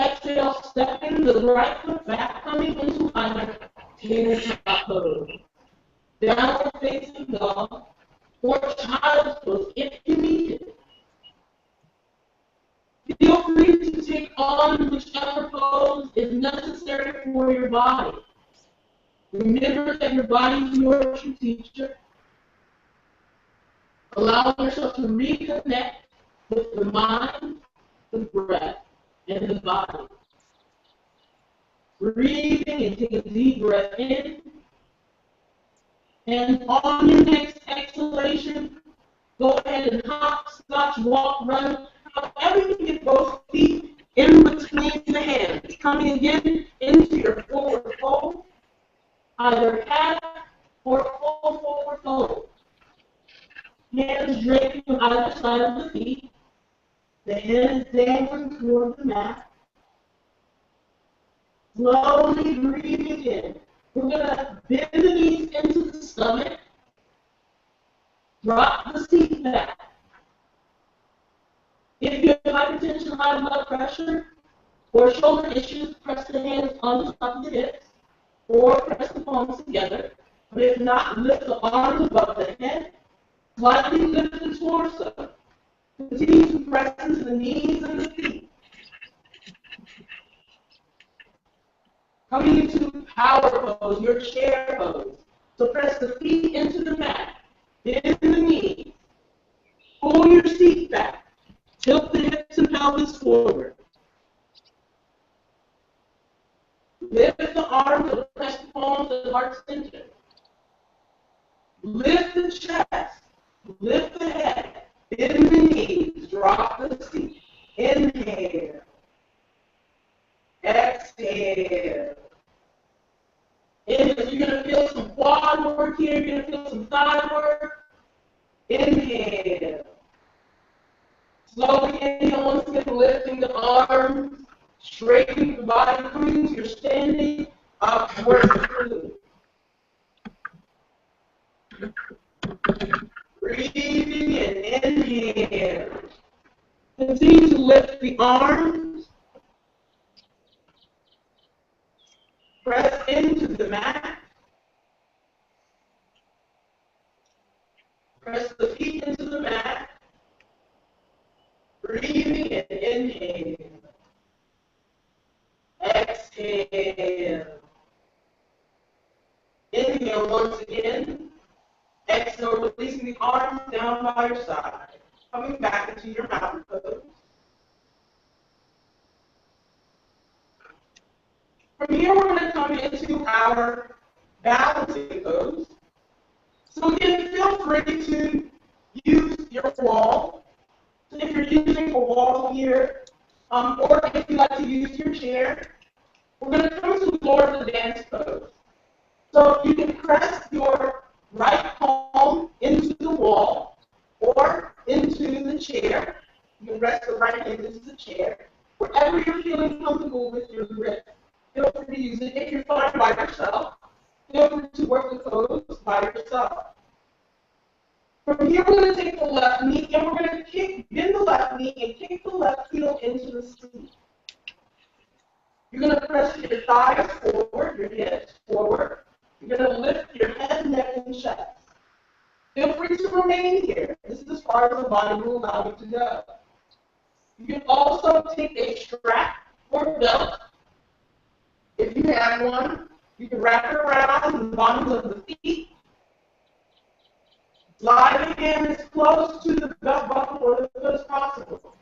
Exhale, stepping the right foot back, coming into either tabletop pose. Downward facing dog or child's pose if you need it. Feel free to take on whichever pose is necessary for your body. Remember that your body is your true teacher. Allow yourself to reconnect with the mind, the breath, and the body. Breathing and take a deep breath in. And on your next exhalation, go ahead and hop, scotch, walk, run. However you get both feet in between the hands. Coming again into your forward fold, either half or full forward fold. Hands draping on either side of the feet. The hands dangling toward the mat. Slowly breathing in. We're going to bend the knees into the stomach. Drop the seat back. If you have hypertension, high blood pressure, or shoulder issues, press the hands on the top of the hips, or press the palms together. But if not, lift the arms above the head. Slightly lift the torso. Continue to press into the knees and the feet. Coming into power pose, your chair pose. So press the feet into the mat. Bend the knees. Pull your seat back. Tilt the hips and pelvis forward. Lift the arms and press the palms to the heart center. Lift the chest. Lift the head. Bend the knees. Drop the seat. Inhale. Exhale. Inhale. You're going to feel some quad work here. You're going to feel some thigh work. Inhale. Slowly inhale once again, lifting the arms, straightening the body, coming to your standing upward glute. Breathing in, inhale. Continue to lift the arms. Press into the mat. Press the feet into the mat. Breathing in, inhale. Exhale. Inhale once again. Exhale, releasing the arms down by your side. Coming back into your mountain pose. From here, we're going to come into our balancing pose. So again, feel free to use your wall. So if you're using a wall here, or if you like to use your chair, we're going to come to the floor of the dance pose. So you can press your right palm into the wall or into the chair. You can rest the right hand into the chair. Wherever you're feeling comfortable with your grip, feel free to use it. If you're fine by yourself, feel free to work the pose by yourself. From here, we're going to take the left knee and we're going to bend the left knee and kick the left heel into the seat. You're going to press your thighs forward, your hips forward. You're going to lift your head, neck, and chest. Feel free to remain here. This is as far as the body will allow you to go. You can also take a strap or belt. If you have one, you can wrap it around the bottoms of the feet. Slide the hand as close to the belt buckle or the foot as possible.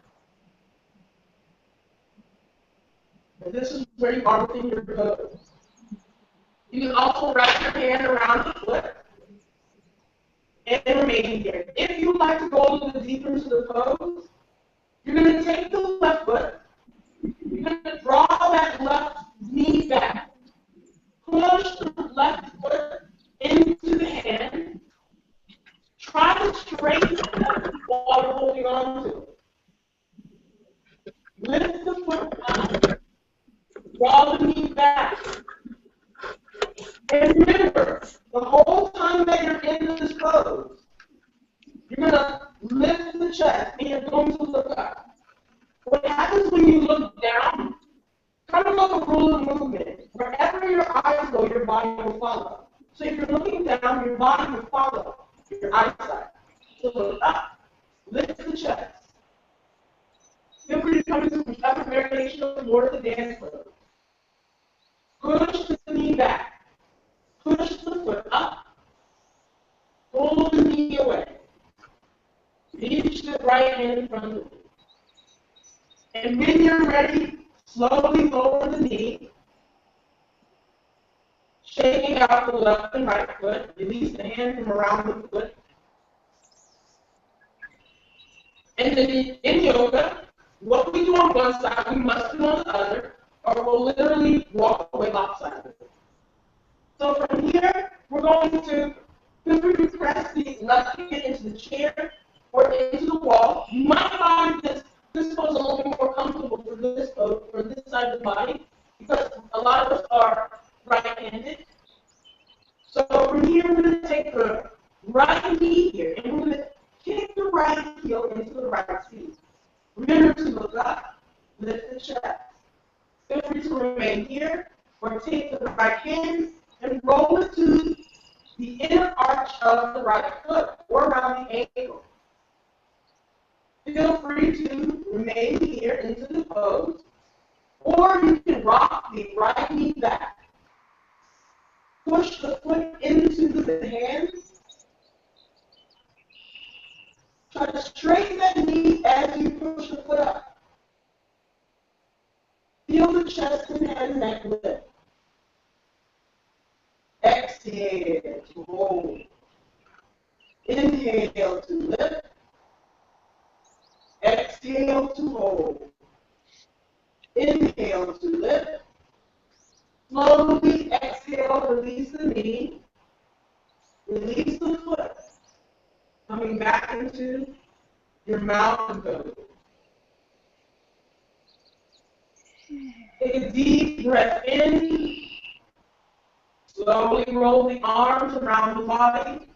And this is where you are within your pose. You can also wrap your hand around the foot and remain here. If you would like to go a little bit deeper into the pose, you're going to take the left foot. You're going to draw that left knee back. Push the left foot into the hand. Try to straighten it while you're holding on to it. Lift the foot up. Draw the knee back. And remember, the whole time that you're in this pose, you're going to lift the chest and you're going to look up. What happens when you look down, kind of like a rule of movement. Wherever your eyes go, your body will follow. So if you're looking down, your body will follow your eyesight. So look up, lift the chest. Feel free to come into whichever variation of more of the dance pose. Push the knee back. Push the foot up. Pull the knee away. Reach the right hand in front of you. And when you're ready, slowly lower the knee. shaking out the left and right foot, release the hand from around the foot. And then in yoga, what we do on one side, we must do on the other, or we'll literally walk away lopsided. So from here, we're going to press the left hand into the chair or into the wall. You might find this pose a little bit more comfortable for this pose, for this side of the body, because a lot of us are right-handed. So from here, we're going to take the right knee here, and we're going to kick the right heel into the right seat. Remember to look up, lift the chest. Feel free to remain here, or take the right hand and roll it to the inner arch of the right foot, or around the ankle. Feel free to remain here into the pose, or you can rock the right knee back. Push the foot into the hands. Try to straighten that knee as you push the foot up. Feel the chest and head and neck lift. Exhale to hold. Inhale to lift. Exhale to hold. Inhale to lift. Slowly exhale, release the knee. Release the foot. Coming back into your mountain pose. Take a deep breath in. Slowly roll the arms around the body,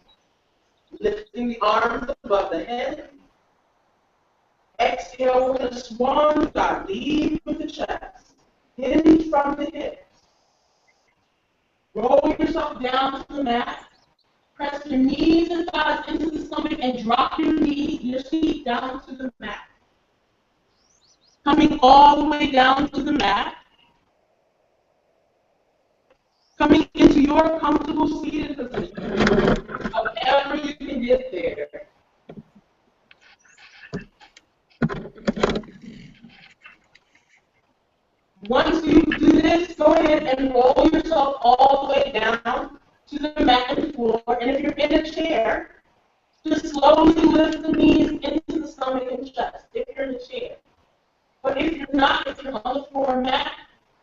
lifting the arms above the head. Exhale with a swan dive, lead with the chest, hinge from the hips. Roll yourself down to the mat. Press your knees and thighs into the stomach and drop your feet down to the mat. Coming all the way down to the mat. Coming into your comfortable seated position, however you can get there. Once you do this, go ahead and roll yourself all the way down to the mat and floor. And if you're in a chair, just slowly lift the knees into the stomach and chest if you're in a chair. But if you're not, if you're on the floor mat,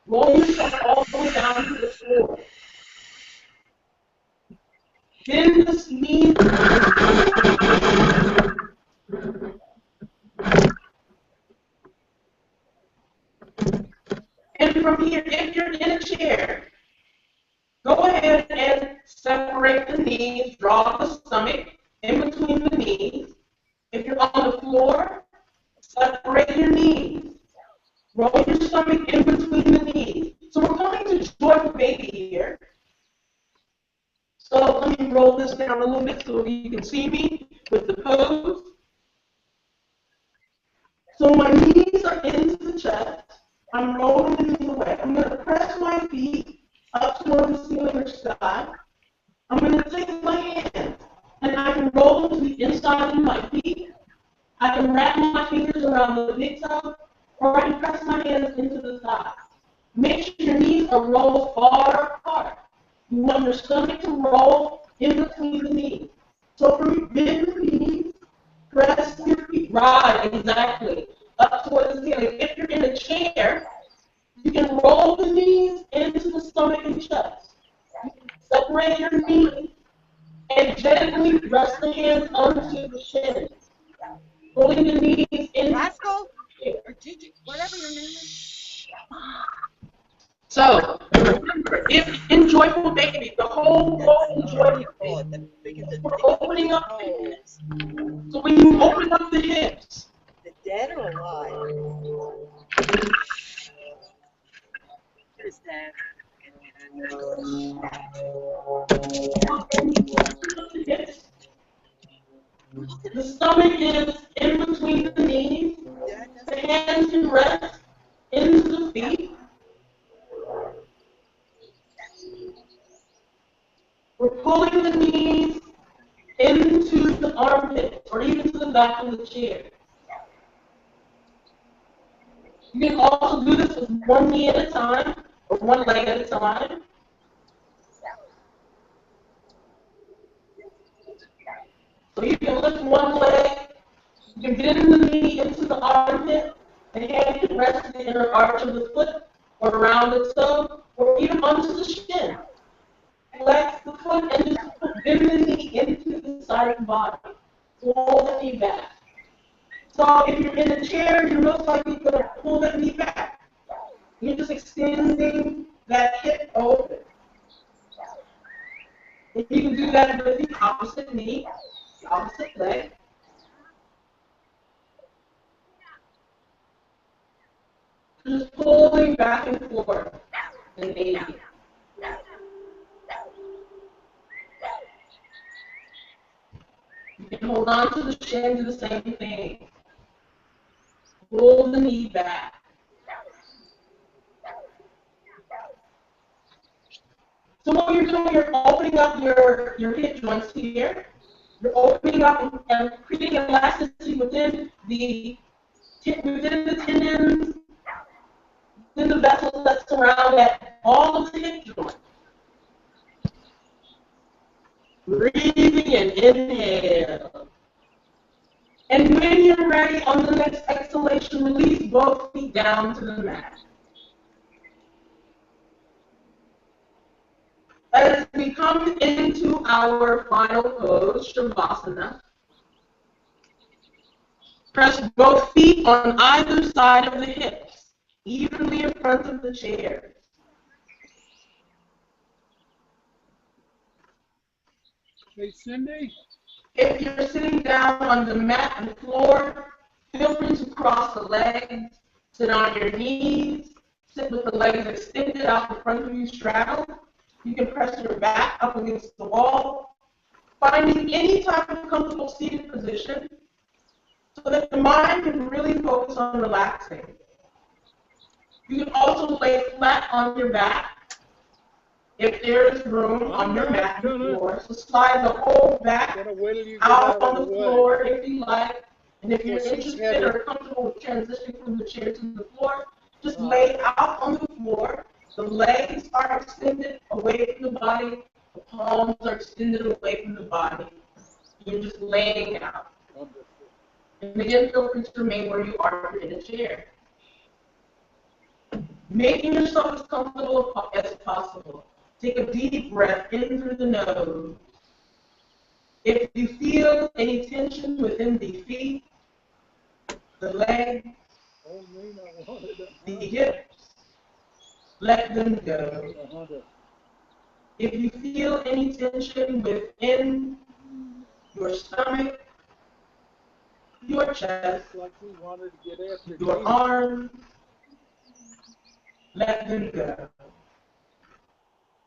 roll yourself all the way down to the floor. Bend the knees. And from here, if you're in a chair, go ahead and separate the knees, draw the stomach in between the knees. If you're on the floor, separate your knees. Roll your stomach in between the knees. So we're coming to joyful baby here. So let me roll this down a little bit so you can see me with the pose. So my knees are into the chest. I'm rolling the knees away. I'm going to press my feet up toward the ceiling or sky. I'm going to take my hands and I can roll to the inside of my feet. I can wrap my fingers around the big toe, or I can press my hands into the thighs. Make sure your knees are rolled far apart. You want your stomach to roll in between the knees. So from your bend the knees, press your feet, right, exactly, up towards the ceiling. If you're in a chair, you can roll the knees into the stomach and chest. You can separate your knees and gently rest the hands onto the shin. Pulling the knees in. Rascal? Or Gigi, whatever your name is. So, remember, if in Joyful Baby, the whole goal of Joyful Baby, we're opening up the hips. So when you open up the hips, The dead or alive? Who's dead? the stomach is in between the knees, the hands can rest into the feet. We're pulling the knees into the armpits or even to the back of the chair. You can also do this with one knee at a time or one leg at a time. So you can lift one leg, you can bend the knee into the armpit, and hand can rest the inner arch of the foot, or around the toe, or even onto the shin. Flex the foot and just bend the knee into the side of the body. Pull the knee back. So if you're in a chair, you're most likely going to pull that knee back. You're just extending that hip open. If you can do that with the opposite knee, the opposite leg. Just pulling back and forth in 80. You can hold on to the shin, do the same thing. Pull the knee back. So what you're doing, you're opening up your hip joints here. You're opening up and creating elasticity within the tendons, within the vessels that surround that, all of the hip joints. Breathing and inhale. And when you're ready, on the next exhalation, release both feet down to the mat. As we come into our final pose, Shavasana, press both feet on either side of the hips, evenly in front of the chair. Hey, Cindy? If you're sitting down on the mat and floor, feel free to cross the legs, sit on your knees, sit with the legs extended out in front of you, straddled. You can press your back up against the wall, finding any type of comfortable seated position so that the mind can really focus on relaxing. You can also lay flat on your back if there is room on your mat and floor. So slide the whole back out on the floor if you like. And if you're interested or comfortable with transitioning from the chair to the floor, just lay out on the floor. The legs are extended away from the body. The palms are extended away from the body. You're just laying out. And again, feel free to remain where you are in a chair. Making yourself as comfortable as possible. Take a deep breath in through the nose. If you feel any tension within the feet, the legs, the hips, let them go. If you feel any tension within your stomach, your chest, your arms, let them go.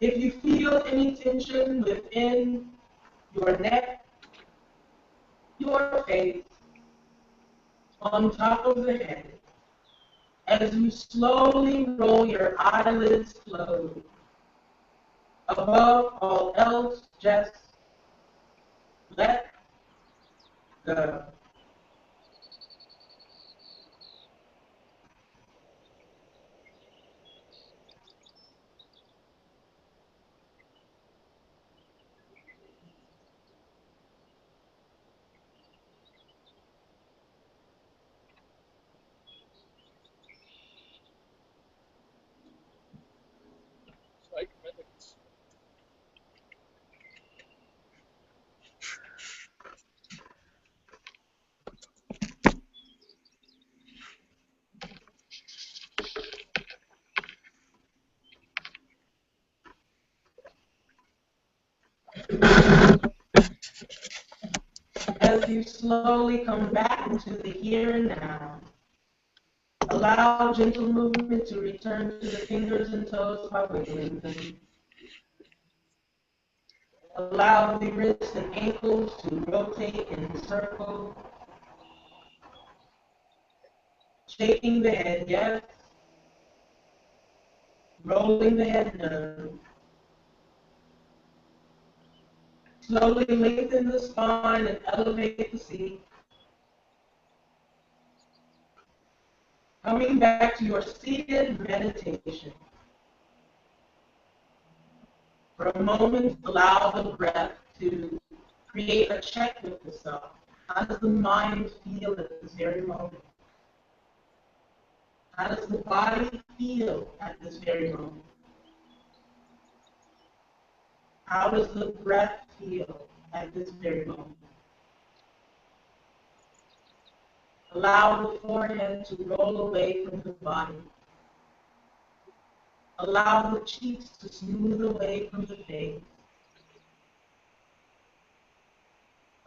If you feel any tension within your neck, your face, on top of the head, as you slowly roll your eyelids closed, above all else, just let go. As you slowly come back into the here and now, allow gentle movement to return to the fingers and toes by wiggling them. Allow the wrists and ankles to rotate in circles. Shaking the head yes. Rolling the head no. Slowly lengthen the spine and elevate the seat. Coming back to your seated meditation. For a moment, allow the breath to Create a check with yourself. How does the mind feel at this very moment? How does the body feel at this very moment? How does the breath feel at this very moment? Allow the forehead to roll away from the body. Allow the cheeks to smooth away from the face.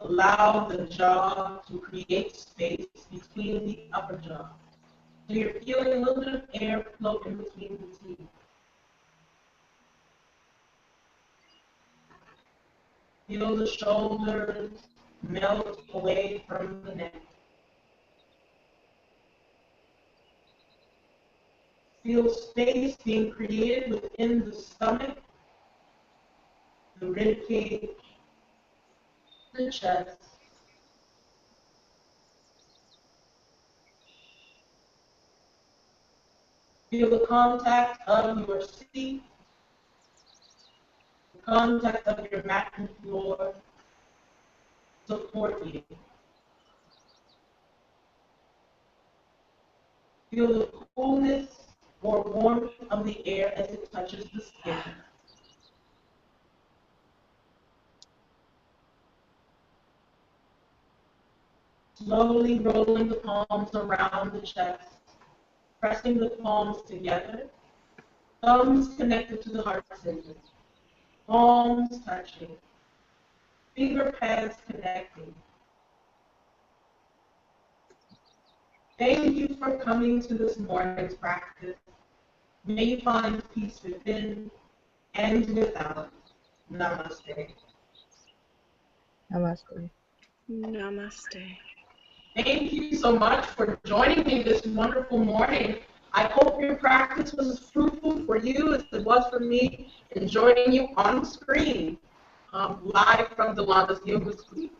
Allow the jaw to create space between the upper jaw. So you're feeling a little bit of air flow in between the teeth. Feel the shoulders melt away from the neck. Feel space being created within the stomach, the rib cage, the chest. Feel the contact of your seat, the contact of your mat and floor support you. Feel the coolness or warmth of the air as it touches the skin. Slowly rolling the palms around the chest, pressing the palms together, thumbs connected to the heart center, palms touching, finger pads connecting. Thank you for coming to this morning's practice. May you find peace within and without. Namaste. Namaste. Namaste. Thank you so much for joining me this wonderful morning. I hope your practice was as fruitful for you as it was for me in joining you on screen, live from Delana's Yoga Suite.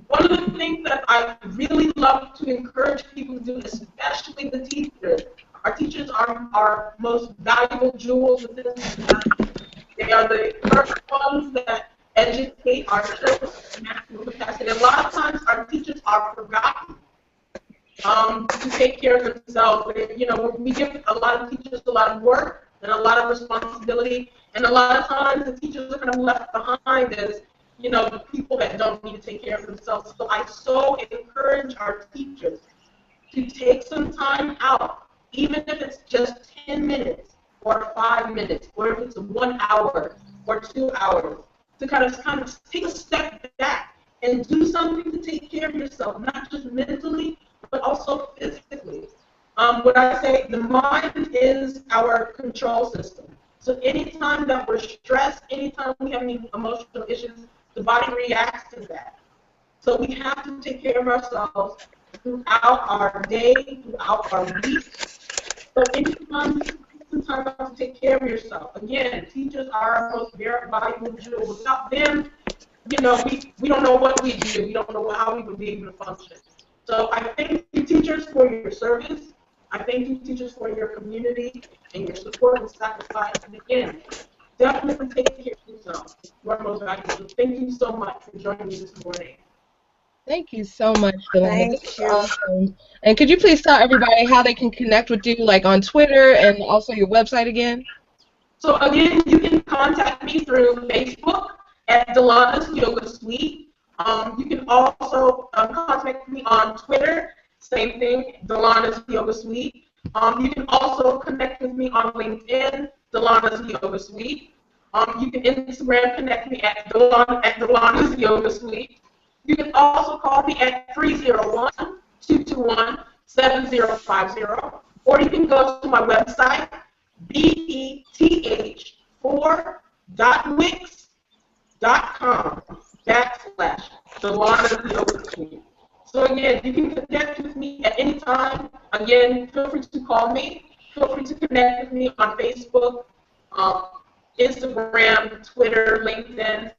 One of the things that I really love to encourage people to do, especially the teachers, our teachers are our most valuable jewels within society. They are the first ones that educate our children to maximum capacity. And a lot of times our teachers are forgotten to take care of themselves. You know, we give a lot of teachers a lot of work and a lot of responsibility, and a lot of times the teachers are kind of left behind as, you know, the people that don't need to take care of themselves. So I so encourage our teachers to take some time out, even if it's just 10 minutes or 5 minutes, or if it's 1 hour or 2 hours, to kind of take a step back and do something to take care of yourself, not just mentally, but also physically. What I say, the mind is our control system. So anytime that we're stressed, anytime we have any emotional issues, the body reacts to that. So we have to take care of ourselves throughout our day, throughout our week. So anytime you time out to take care of yourself. Again, teachers are our most very valuable jewel. Without them, you know, we don't know what we do. We don't know how we would be able to function. So I thank you, teachers, for your service. I thank you, teachers, for your community and your support and sacrifice. And again, definitely take care of yourself. You are most valuable. Thank you so much for joining me this morning. Thank you so much, Delana. Thank This is you. awesome. And could you please tell everybody how they can connect with you, like on Twitter and also your website again? So again, you can contact me through Facebook at Delana's Yoga Suite. You can also contact me on Twitter, same thing, Delana's Yoga Suite. You can also connect with me on LinkedIn, Delana's Yoga Suite. You can Instagram connect me at Delana's Yoga Suite. You can also call me at 301-221-7050, or you can go to my website, beth4.wix.com/Delana's Yoga Suite. So again, you can connect with me at any time. Again, feel free to call me. Feel free to connect with me on Facebook, Instagram, Twitter, LinkedIn.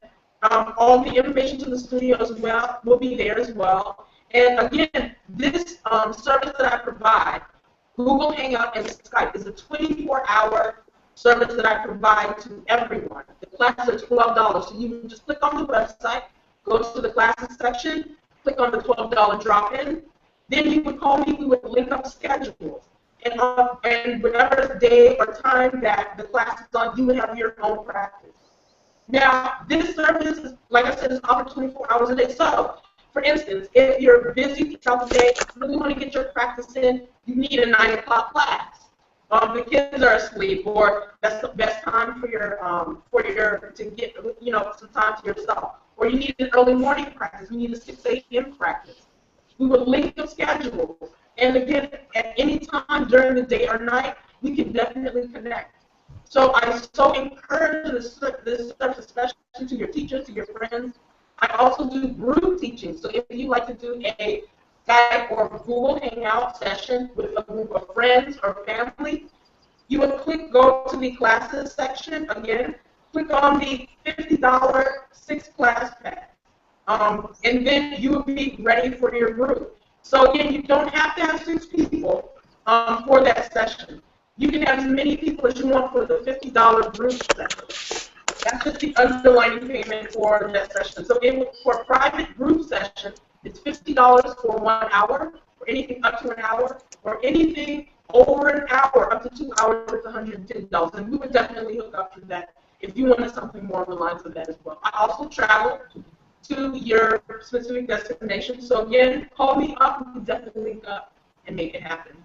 All the information to the studio as well will be there as well. And again, this service that I provide, Google Hangout and Skype, is a 24-hour service that I provide to everyone. The classes are $12, so you can just click on the website, go to the classes section, click on the $12 drop-in. Then you would call me, we would link up schedules. And whatever day or time that the class is on, you would have your own practice. Now, this service, is, like I said, is offered 24 hours a day. So, for instance, if you're busy throughout the day, you really want to get your practice in, you need a 9 o'clock class. The kids are asleep, or that's the best time for your to get some time to yourself. Or you need an early morning practice. You need a 6 a.m. practice. We would link your schedules, and again, at any time during the day or night, we can definitely connect. So I so encourage this service, especially to your teachers, to your friends. I also do group teaching. So if you like to do a Skype or Google Hangout session with a group of friends or family, you would go to the classes section again, click on the $50 6-class pack, and then you will be ready for your group. So again, you don't have to have 6 people for that session. You can have as many people as you want for the $50 group session. That's just the underlying payment for that session. So for a private group session, it's $50 for 1 hour, or anything up to an hour, or anything over an hour, up to 2 hours, it's $110. And we would definitely hook up for that if you wanted something more in line with that as well. I also travel to your specific destination. So again, call me up, we can definitely link up and make it happen.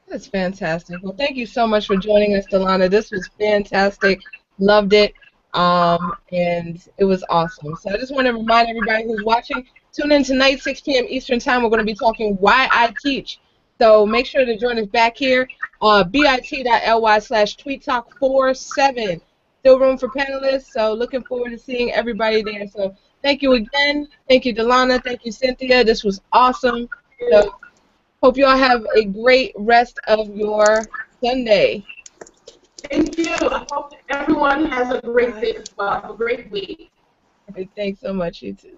That's fantastic. Well, thank you so much for joining us, Delana. This was fantastic. Loved it. And it was awesome. So I just want to remind everybody who's watching, tune in tonight, 6 p.m. Eastern Time. We're going to be talking Why I Teach. So make sure to join us back here, bit.ly/tweettalk47. Still room for panelists, so looking forward to seeing everybody there. So thank you again. Thank you, Delana. Thank you, Cynthia. This was awesome. So hope you all have a great rest of your Sunday. Thank you. I hope everyone has a great day as well. Have a great week. Thanks so much, you too.